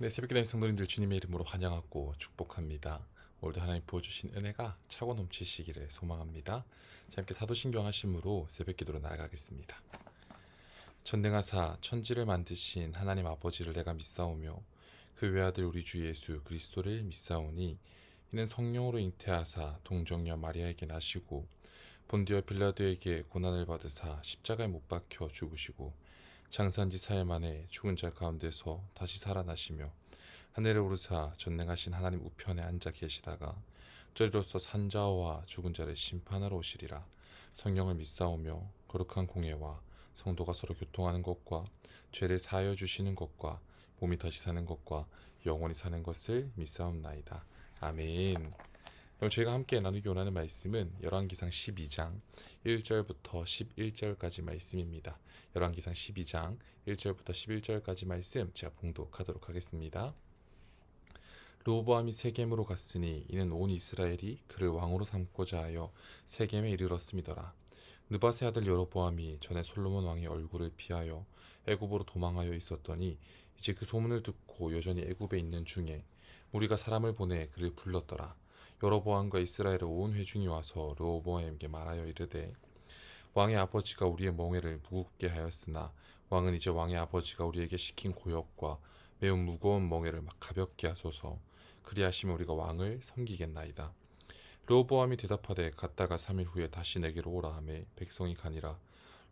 네, 새벽기도의 성도님들 주님의 이름으로 환영하고 축복합니다. 오늘도 하나님 부어주신 은혜가 차고 넘치시기를 소망합니다. 자, 함께 사도신경 하심으로 새벽기도로 나아가겠습니다. 전능하사 천지를 만드신 하나님 아버지를 내가 믿사오며 그 외아들 우리 주 예수 그리스도를 믿사오니 이는 성령으로 잉태하사 동정녀 마리아에게 나시고 본디오 빌라도에게 고난을 받으사 십자가에 못 박혀 죽으시고 장사한 지 사흘 만에 죽은 자 가운데서 다시 살아나시며 하늘에 오르사 전능하신 하나님 우편에 앉아 계시다가 저리로서 산자와 죽은 자를 심판하러 오시리라. 성령을 믿사오며 거룩한 공예와 성도가 서로 교통하는 것과 죄를 사하여 주시는 것과 몸이 다시 사는 것과 영원히 사는 것을 믿사옵나이다. 아멘. 오늘 저희가 함께 나누기 원하는 말씀은 열왕기상 12장 1절부터 11절까지 말씀입니다. 열왕기상 12장 1절부터 11절까지 말씀 제가 봉독하도록 하겠습니다. 르호보암이 세겜으로 갔으니 이는 온 이스라엘이 그를 왕으로 삼고자 하여 세겜에 이르렀음이더라. 느밧의 아들 여로보암이 전에 솔로몬 왕의 얼굴을 피하여 애굽으로 도망하여 있었더니 이제 그 소문을 듣고 여전히 애굽에 있는 중에 무리가 사람을 보내 그를 불렀더라. 여로보암과 이스라엘의 온 회중이 와서 르호보암에게 말하여 이르되 왕의 아버지가 우리의 멍에를 무겁게 하였으나 왕은 이제 왕의 아버지가 우리에게 시킨 고역과 매우 무거운 멍에를 가볍게 하소서. 그리하시면 우리가 왕을 섬기겠나이다. 르호보암이 대답하되 갔다가 3일 후에 다시 내게로 오라 하매 백성이 가니라.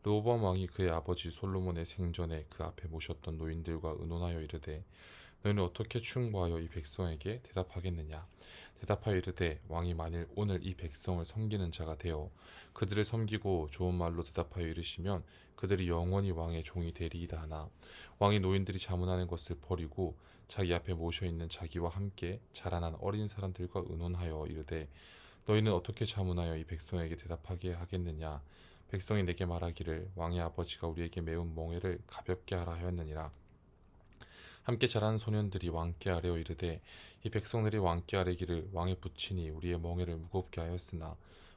르호보암 왕이 그의 아버지 솔로몬의 생전에 그 앞에 모셨던 노인들과 의논하여 이르되 너희는 어떻게 충고하여 이 백성에게 대답하겠느냐. 대답하여 이르되 왕이 만일 오늘 이 백성을 섬기는 자가 되어 그들을 섬기고 좋은 말로 대답하여 이르시면 그들이 영원히 왕의 종이 되리이다 하나 왕이 노인들이 자문하는 것을 버리고 자기 앞에 모셔있는 자기와 함께 자라난 어린 사람들과 의논하여 이르되 너희는 어떻게 자문하여 이 백성에게 대답하게 하겠느냐. 백성이 내게 말하기를 왕의 아버지가 우리에게 매운 멍에를 가볍게 하라 하였느니라. 함께 자라는 소년들이 왕께 아뢰어 이르되 이 백성들이 왕께 아뢰기를 왕의 부친이 우리의 멍에를 무겁게 하였으나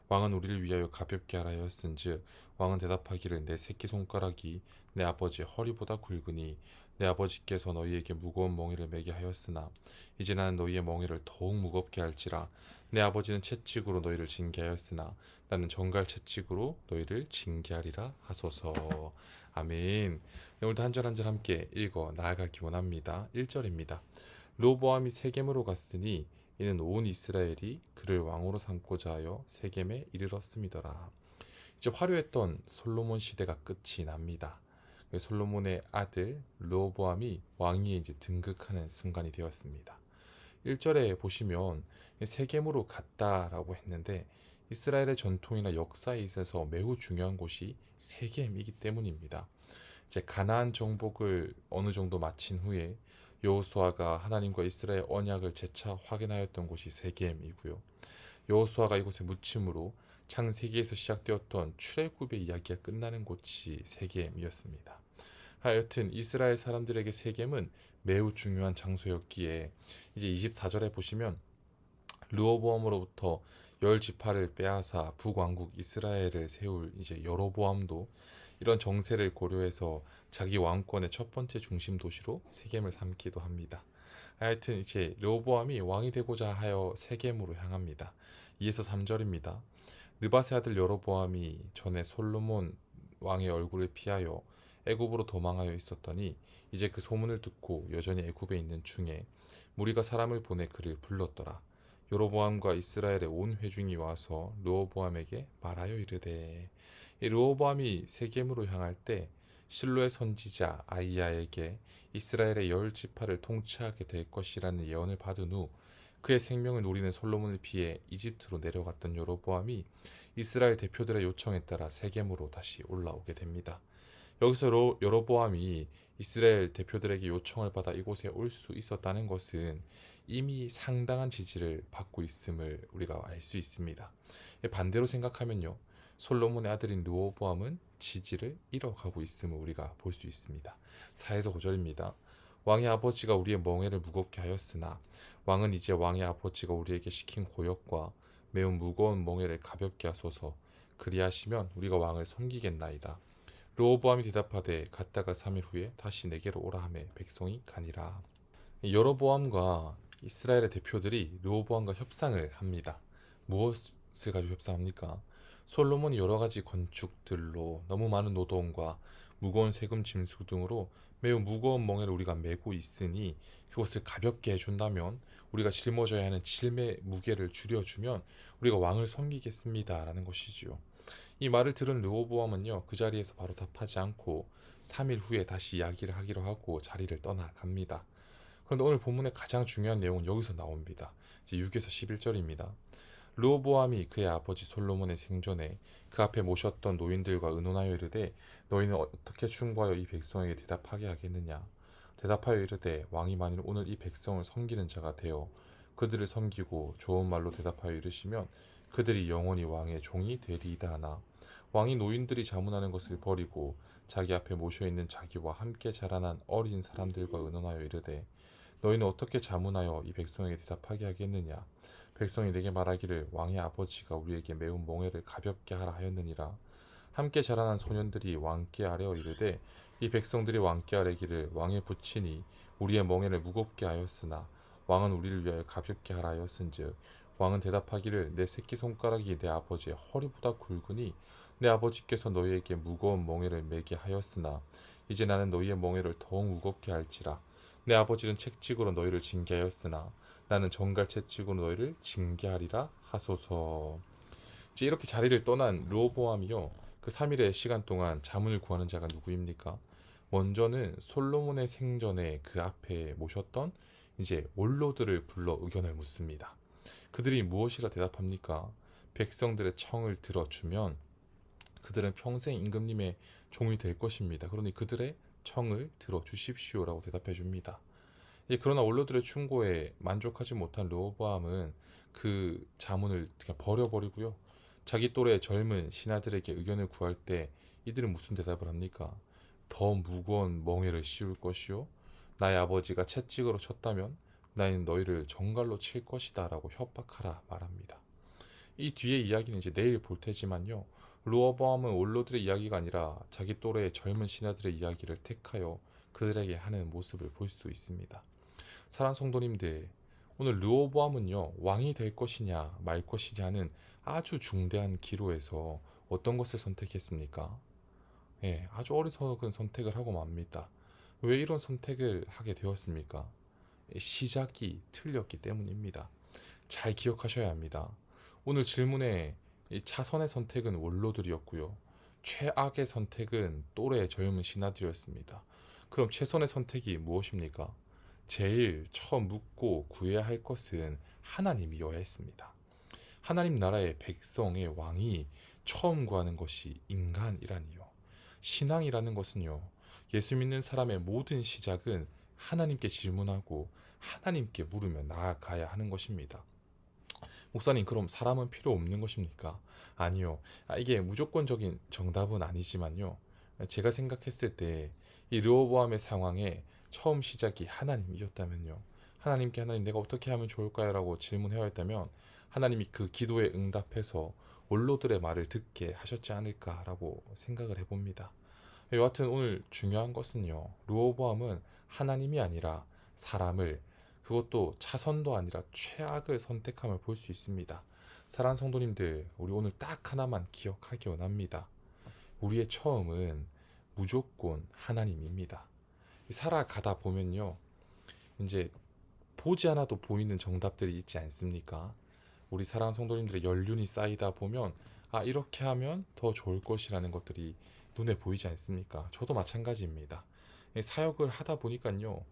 왕은 우리를 위하여 가볍게 하라 하였은즉 왕은 대답하기를 내 새끼손가락이 내 아버지의 허리보다 굵으니 내 아버지께서 너희에게 무거운 멍에를 매게 하였으나 이제 나는 너희의 멍에를 더욱 무겁게 할지라. 내 아버지는 채찍으로 너희를 징계하였으나 나는 정갈 채찍으로 너희를 징계하리라 하소서. 아멘. 네, 오늘도 한 절 한 절 함께 읽어 나아가기 원합니다. 1절입니다. 르호보암이 세겜으로 갔으니 이는 온 이스라엘이 그를 왕으로 삼고자 하여 세겜에 이르렀음이더라. 이제 화려했던 솔로몬 시대가 끝이 납니다. 솔로몬의 아들 르호보암이 왕위에 이제 등극하는 순간이 되었습니다. 1절에 보시면 세겜으로 갔다라고 했는데 이스라엘의 전통이나 역사에 있어서 매우 중요한 곳이 세겜이기 때문입니다. 이제 가나안 정복을 어느 정도 마친 후에 여호수아가 하나님과 이스라엘 언약을 재차 확인하였던 곳이 세겜이고요. 여호수아가 이곳에 묻힘으로 창세기에서 시작되었던 출애굽의 이야기가 끝나는 곳이 세겜이었습니다. 하여튼 이스라엘 사람들에게 세겜은 매우 중요한 장소였기에 이제 24절에 보시면 르호보암으로부터 열 지파를 빼앗아 북왕국 이스라엘을 세울 이제 여로보암도 이런 정세를 고려해서 자기 왕권의 첫 번째 중심 도시로 세겜을 삼기도 합니다. 하여튼 이제 르호보암이 왕이 되고자 하여 세겜으로 향합니다. 2에서 3절입니다. 느밧의 아들 여로보암이 전에 솔로몬 왕의 얼굴을 피하여 애굽으로 도망하여 있었더니 이제 그 소문을 듣고 여전히 애굽에 있는 중에 무리가 사람을 보내 그를 불렀더라. 여로보암과 이스라엘의 온 회중이 와서 르호보암에게 말하여 이르되 이 르호보암이 세겜으로 향할 때 실로의 선지자 아이야에게 이스라엘의 열 지파를 통치하게 될 것이라는 예언을 받은 후 그의 생명을 노리는 솔로몬을 피해 이집트로 내려갔던 여로보암이 이스라엘 대표들의 요청에 따라 세겜으로 다시 올라오게 됩니다. 여기서 여로보암이 이스라엘 대표들에게 요청을 받아 이곳에 올 수 있었다는 것은 이미 상당한 지지를 받고 있음을 우리가 알 수 있습니다. 반대로 생각하면요. 솔로몬의 아들인 르호보암은 지지를 잃어가고 있음을 우리가 볼 수 있습니다. 4에서 5절입니다. 왕의 아버지가 우리의 멍에를 무겁게 하였으나 왕은 이제 왕의 아버지가 우리에게 시킨 고역과 매우 무거운 멍에를 가볍게 하소서. 그리하시면 우리가 왕을 섬기겠나이다. 르호보암이 대답하되 갔다가 3일 후에 다시 내게로 오라 하매 백성이 가니라. 여로보암과 이스라엘의 대표들이 르호보암과 협상을 합니다. 무엇을 가지고 협상합니까? 솔로몬이 여러 가지 건축들로 너무 많은 노동과 무거운 세금 짐수 등으로 매우 무거운 멍에를 우리가 메고 있으니 그것을 가볍게 해준다면, 우리가 짊어져야 하는 짐의 무게를 줄여주면 우리가 왕을 섬기겠습니다 라는 것이지요. 이 말을 들은 르호보암은요, 그 자리에서 바로 답하지 않고 3일 후에 다시 이야기를 하기로 하고 자리를 떠나갑니다. 그런데 오늘 본문의 가장 중요한 내용은 여기서 나옵니다. 이제 6에서 11절입니다. 르호보암이 그의 아버지 솔로몬의 생전에 그 앞에 모셨던 노인들과 의논하여 이르되, 너희는 어떻게 충고하여 이 백성에게 대답하게 하겠느냐? 대답하여 이르되, 왕이 만일 오늘 이 백성을 섬기는 자가 되어 그들을 섬기고 좋은 말로 대답하여 이르시면 그들이 영원히 왕의 종이 되리이다 하나, 왕이 노인들이 자문하는 것을 버리고 자기 앞에 모셔 있는 자기와 함께 자라난 어린 사람들과 의논하여 이르되, 너희는 어떻게 자문하여 이 백성에게 대답하게 하겠느냐? 백성이 내게 말하기를, 왕의 아버지가 우리에게 매운 멍에를 가볍게 하라 하였느니라. 함께 자라난 소년들이 왕께 아뢰어 이르되, 이 백성들이 왕께 아뢰기를, 왕의 부친이 우리의 멍에를 무겁게 하였으나 왕은 우리를 위하여 가볍게 하라 하였은즉, 왕은 대답하기를, 내 새끼손가락이 내 아버지의 허리보다 굵으니 내 아버지께서 너희에게 무거운 멍에를 메게 하였으나 이제 나는 너희의 멍에를 더욱 무겁게 할지라. 내 아버지는 채찍으로 너희를 징계하였으나 나는 정갈 채찍으로 너희를 징계하리라 하소서. 이제 이렇게 자리를 떠난 르호보암이요, 그 3일의 시간 동안 자문을 구하는 자가 누구입니까? 먼저는 솔로몬의 생전에 그 앞에 모셨던 이제 원로들을 불러 의견을 묻습니다. 그들이 무엇이라 대답합니까? 백성들의 청을 들어주면 그들은 평생 임금님의 종이 될 것입니다. 그러니 그들의 청을 들어주십시오라고 대답해 줍니다. 그러나 원로들의 충고에 만족하지 못한 르호보암은 그 자문을 그냥 버려버리고요, 자기 또래 젊은 신하들에게 의견을 구할 때 이들은 무슨 대답을 합니까? 더 무거운 멍에를 씌울 것이요, 나의 아버지가 채찍으로 쳤다면 나는 너희를 정갈로 칠 것이다 라고 협박하라 말합니다. 이 뒤에 이야기는 이제 내일 볼 테지만요, 르호보암은 원로들의 이야기가 아니라 자기 또래의 젊은 신하들의 이야기를 택하여 그들에게 하는 모습을 볼 수 있습니다. 사랑 성도님들, 오늘 르호보암은요, 왕이 될 것이냐 말 것이냐는 아주 중대한 기로에서 어떤 것을 선택했습니까? 아주 어리석은 선택을 하고 맙니다. 왜 이런 선택을 하게 되었습니까? 시작이 틀렸기 때문입니다. 잘 기억하셔야 합니다. 오늘 질문에 이 차선의 선택은 원로들이었고요, 최악의 선택은 또래의 젊은 신하들이었습니다. 그럼 최선의 선택이 무엇입니까? 제일 처음 묻고 구해야 할 것은 하나님이어야 했습니다. 하나님 나라의 백성의 왕이 처음 구하는 것이 인간이라니요. 신앙이라는 것은요, 예수 믿는 사람의 모든 시작은 하나님께 질문하고 하나님께 물으며 나아가야 하는 것입니다. 목사님, 그럼 사람은 필요 없는 것입니까? 아니요. 이게 무조건적인 정답은 아니지만요, 제가 생각했을 때 이 르호보암의 상황에 처음 시작이 하나님이었다면요, 하나님께, 하나님 내가 어떻게 하면 좋을까요? 라고 질문해야 했다면 하나님이 그 기도에 응답해서 원로들의 말을 듣게 하셨지 않을까라고 생각을 해봅니다. 여하튼 오늘 중요한 것은요, 르호보암은 하나님이 아니라 사람을, 그것도 차선도 아니라 최악을 선택함을 볼 수 있습니다. 사랑하는 성도님들, 우리 오늘 딱 하나만 기억하기 원합니다. 우리의 처음은 무조건 하나님입니다. 살아가다 보면요, 이제 보지 않아도 보이는 정답들이 있지 않습니까? 우리 사랑하는 성도님들의 연륜이 쌓이다 보면, 이렇게 하면 더 좋을 것이라는 것들이 눈에 보이지 않습니까? 저도 마찬가지입니다. 사역을 하다 보니까요,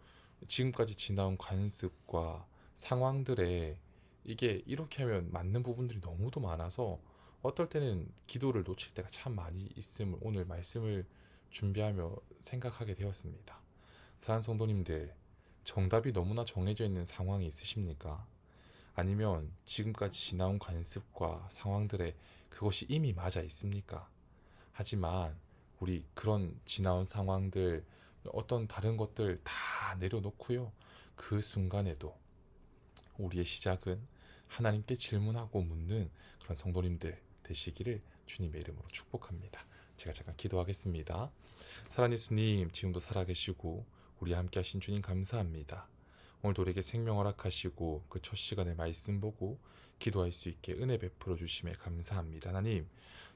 지금까지 지나온 관습과 상황들에 이게 이렇게 하면 맞는 부분들이 너무도 많아서 어떨 때는 기도를 놓칠 때가 참 많이 있음을 오늘 말씀을 준비하며 생각하게 되었습니다. 사랑하는 성도님들, 정답이 너무나 정해져 있는 상황이 있으십니까? 아니면 지금까지 지나온 관습과 상황들에 그것이 이미 맞아 있습니까? 하지만 우리 그런 지나온 상황들, 어떤 다른 것들 다 내려놓고요, 그 순간에도 우리의 시작은 하나님께 질문하고 묻는 그런 성도님들 되시기를 주님의 이름으로 축복합니다. 제가 잠깐 기도하겠습니다. 살아계신 예수님, 지금도 살아계시고 우리 함께 하신 주님 감사합니다. 오늘도 우리에게 생명 허락하시고 그 첫 시간에 말씀 보고 기도할 수 있게 은혜 베풀어 주심에 감사합니다. 하나님,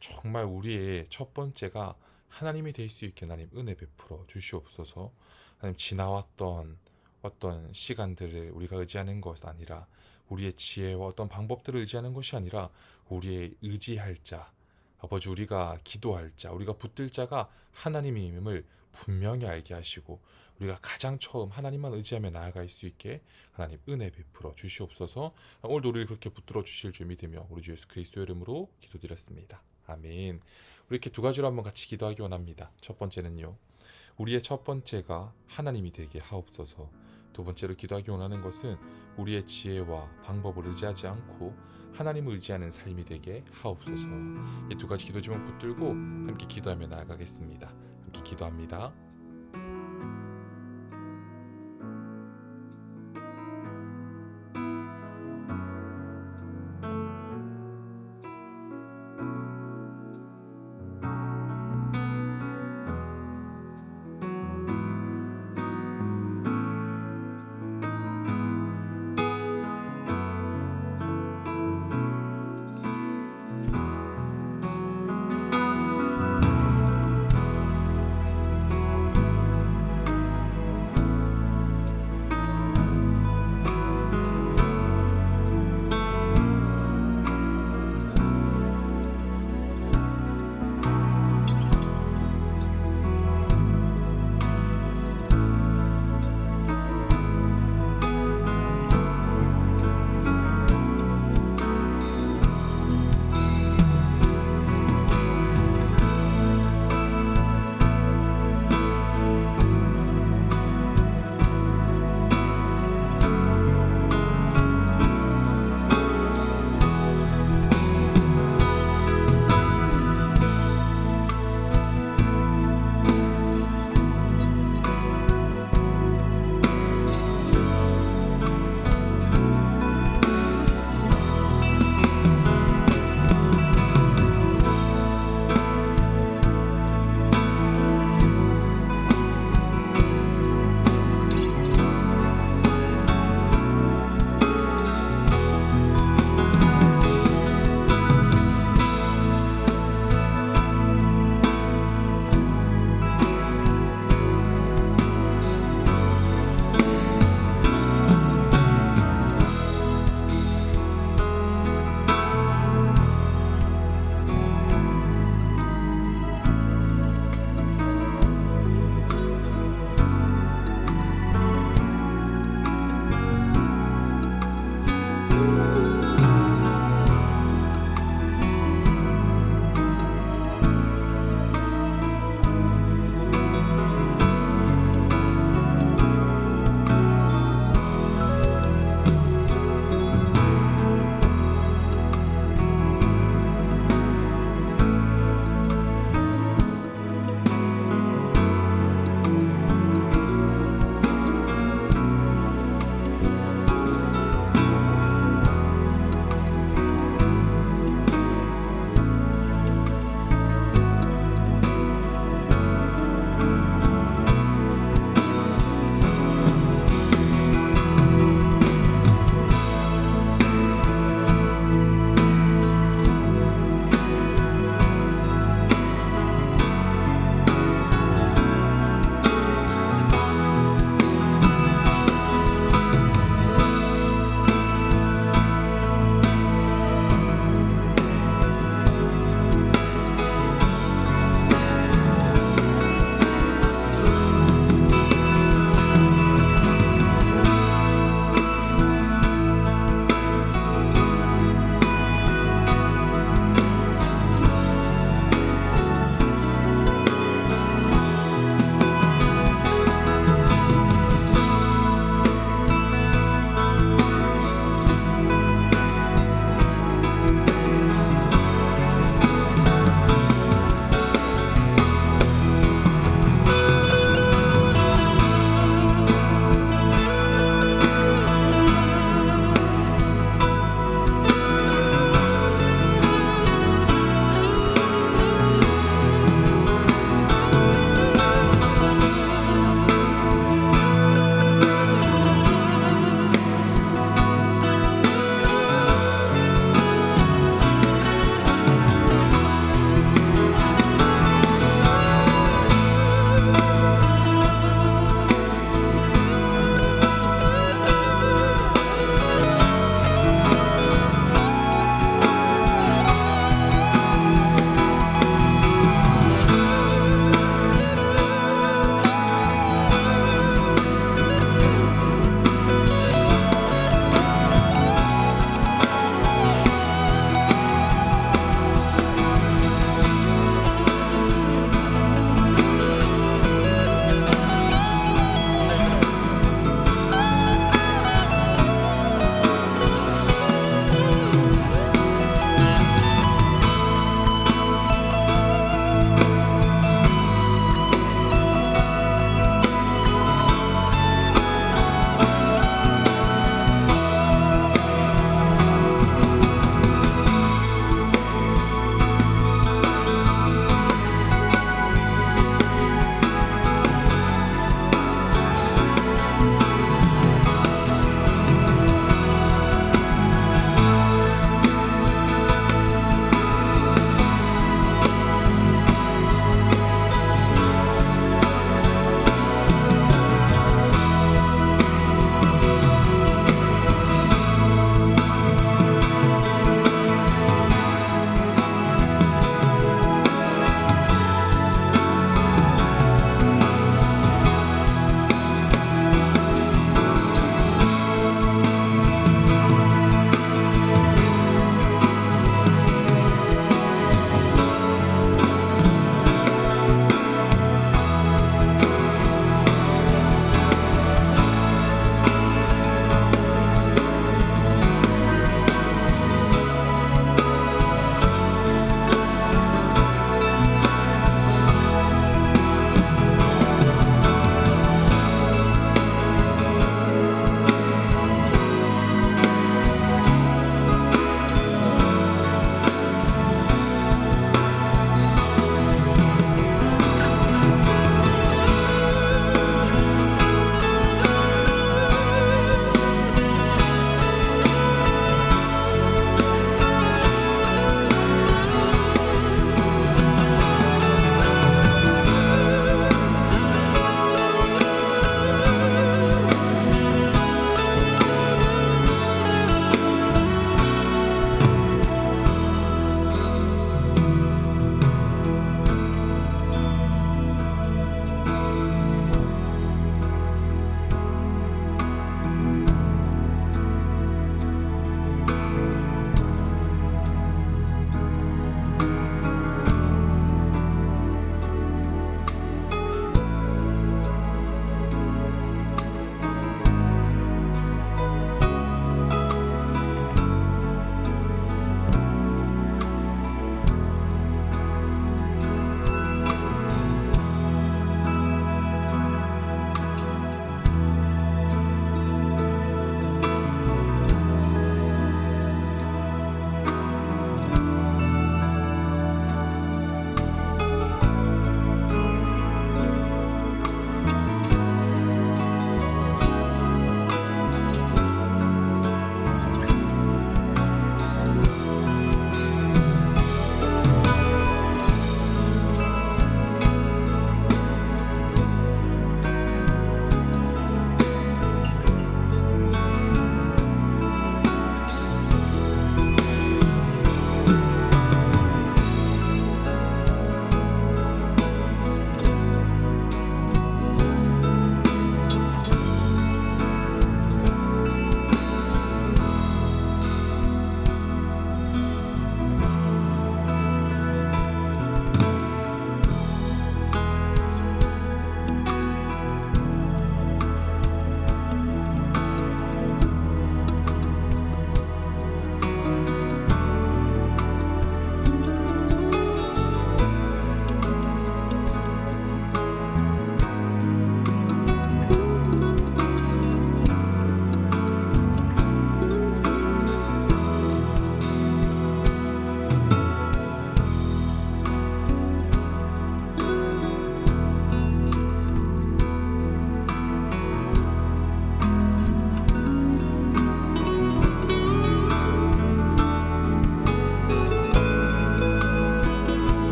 정말 우리의 첫 번째가 하나님이 될 수 있게 하나님 은혜 베풀어 주시옵소서. 하나님, 지나왔던 어떤 시간들을 우리가 의지하는 것이 아니라, 우리의 지혜와 어떤 방법들을 의지하는 것이 아니라 우리의 의지할 자, 아버지, 우리가 기도할 자, 우리가 붙들 자가 하나님임을 분명히 알게 하시고 우리가 가장 처음 하나님만 의지하며 나아갈 수 있게 하나님 은혜 베풀어 주시옵소서. 오늘도 우리를 그렇게 붙들어 주실 줄 믿으며 우리 주 예수 그리스도의 이름으로 기도드렸습니다. 아멘. 우리 이렇게 두 가지로 한번 같이 기도하기 원합니다. 첫 번째는요, 우리의 첫 번째가 하나님이 되게 하옵소서. 두 번째로 기도하기 원하는 것은 우리의 지혜와 방법을 의지하지 않고 하나님을 의지하는 삶이 되게 하옵소서. 이 두 가지 기도 제목 붙들고 함께 기도하며 나아가겠습니다. 함께 기도합니다.